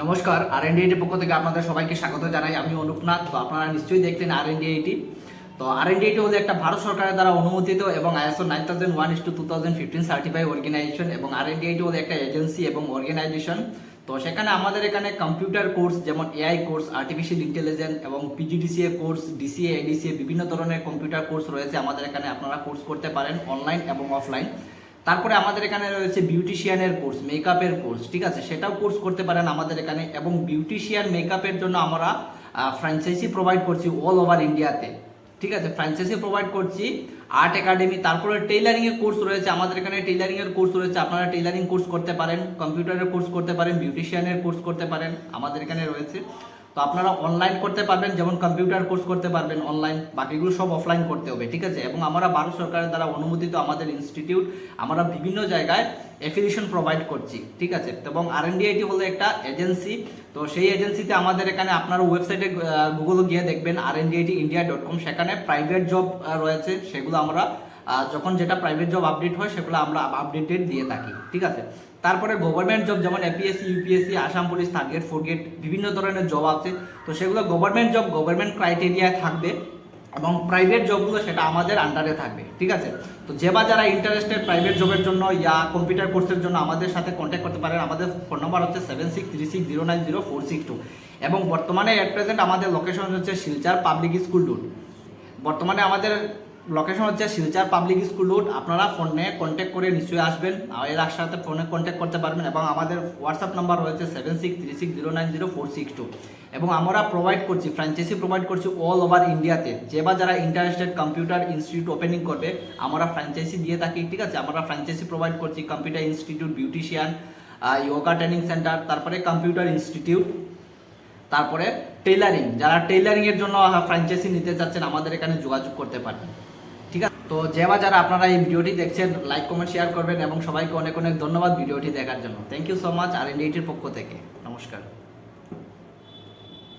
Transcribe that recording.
নমস্কার, আর&ডি পক্ষ থেকে আপনাদের সবাইকে স্বাগত জানাই। আমি অনুপনাথ। তো আপনারা নিশ্চয়ই দেখতেন আর&ডি। তো আর&ডি হলো একটা ভারত সরকারের দ্বারা অনুমোদিত এবং ISO 9001:2015 সার্টিফাইড অর্গানাইজেশন এবং আর&ডি হলো একটা এজেন্সি এবং অর্গানাইজেশন। তো সেখানে আমাদের এখানে কম্পিউটার কোর্স যেমন AI কোর্স, আর্টিফিশিয়াল ইন্টেলিজেন্স এবং PGDCA কোর্স, DCA, ADCA বিভিন্ন ধরনের কম্পিউটার কোর্স রয়েছে আমাদের এখানে। আপনারা কোর্স করতে পারেন অনলাইন এবং অফলাইন। তারপরে আমাদের এখানে রয়েছে বিউটিশিয়ানের কোর্স, মেকআপের কোর্স, ঠিক আছে, সেটাও কোর্স করতে পারেন আমাদের এখানে। এবং বিউটিশিয়ান মেকআপের জন্য আমরা ফ্র্যাঞ্চাইজি প্রোভাইড করছি অল ওভার ইন্ডিয়াতে, ঠিক আছে, ফ্র্যাঞ্চাইজি প্রোভাইড করছি আর্ট একাডেমি। তারপরে টেইলারিং এর কোর্স রয়েছে আমাদের এখানে, টেইলারিং এর কোর্স রয়েছে, আপনারা টেইলারিং কোর্স করতে পারেন, কম্পিউটারের কোর্স করতে পারেন, বিউটিশিয়ানের কোর্স করতে পারেন, আমাদের এখানে রয়েছে। তো আপনারা অনলাইন করতে পারবেন, যেমন কম্পিউটার কোর্স করতে পারবেন অনলাইন, বাকিগুলো সব অফলাইন করতে হবে, ঠিক আছে। এবং আমরা ভারত সরকারের দ্বারা অনুমোদিত আমাদের ইনস্টিটিউট, আমরা বিভিন্ন জায়গায় অ্যাফিলিয়েশন প্রোভাইড করছি, ঠিক আছে। এবং আর&ডি হলো একটা এজেন্সি। তো সেই এজেন্সিতে আমাদের এখানে আপনারা ওয়েবসাইটে গুগলে গিয়ে দেখবেন rndindia.com, সেখানে প্রাইভেট জব রয়েছে, সেগুলো আমরা যখন যেটা প্রাইভেট জব আপডেট হয় সেগুলো আমরা আপডেটেড দিয়ে থাকি, ঠিক আছে। তারপরে গভর্নমেন্ট জব যেমন APSC, UPSC, Assam police, third grade, fourth grade বিভিন্ন ধরনের জব আছে। তো সেগুলো গভর্নমেন্ট জব গভর্নমেন্ট ক্রাইটেরিয়ায় থাকবে এবং প্রাইভেট জবগুলো সেটা আমাদের আন্ডারে থাকবে, ঠিক আছে। তো যারা ইন্টারেস্টেড প্রাইভেট জবের জন্য ইয়া কম্পিউটার কোর্সের জন্য আমাদের সাথে কন্ট্যাক্ট করতে পারেন। আমাদের ফোন নাম্বার হচ্ছে 7636090462 এবং বর্তমানে এট প্রেজেন্ট আমাদের লোকেশন হচ্ছে শিলচর পাবলিক স্কুল রোড। বর্তমানে আমাদের লোকেশন হচ্ছে শিলচর পাবলিক স্কুল রোড। আপনারা ফোনে কন্ট্যাক্ট করে নিশ্চয়ই আসবেন, এর সাথে ফোনে কন্ট্যাক্ট করতে পারবেন। এবং আমাদের হোয়াটসঅ্যাপ নাম্বার রয়েছে 7636090462 এবং আমরা প্রোভাইড করছি ফ্র্যাঞ্চাইজি প্রোভাইড করছি অল ওভার ইন্ডিয়াতে। যারা ইন্টারেস্টেড কম্পিউটার ইনস্টিটিউট ওপেনিং করবে আমরা ফ্র্যাঞ্চাইজি দিয়ে থাকি, ঠিক আছে। আমরা ফ্র্যাঞ্চাইজি প্রোভাইড করছি computer institute, beautician, yoga training centre, তারপরে কম্পিউটার ইনস্টিটিউট, তারপরে টেইলারিং। যারা টেইলারিং এর জন্য ফ্র্যাঞ্চাইজি নিতে চাচ্ছেন আমাদের এখানে যোগাযোগ করতে পারবেন, ঠিক আছে। তো যারা আপনারা এই ভিডিওটি দেখছেন লাইক কমেন্ট শেয়ার করবেন এবং সবাইকে অনেক অনেক ধন্যবাদ ভিডিওটি দেখার জন্য। থ্যাংক ইউ সো মাচ আর&ডির পক্ষ থেকে। নমস্কার।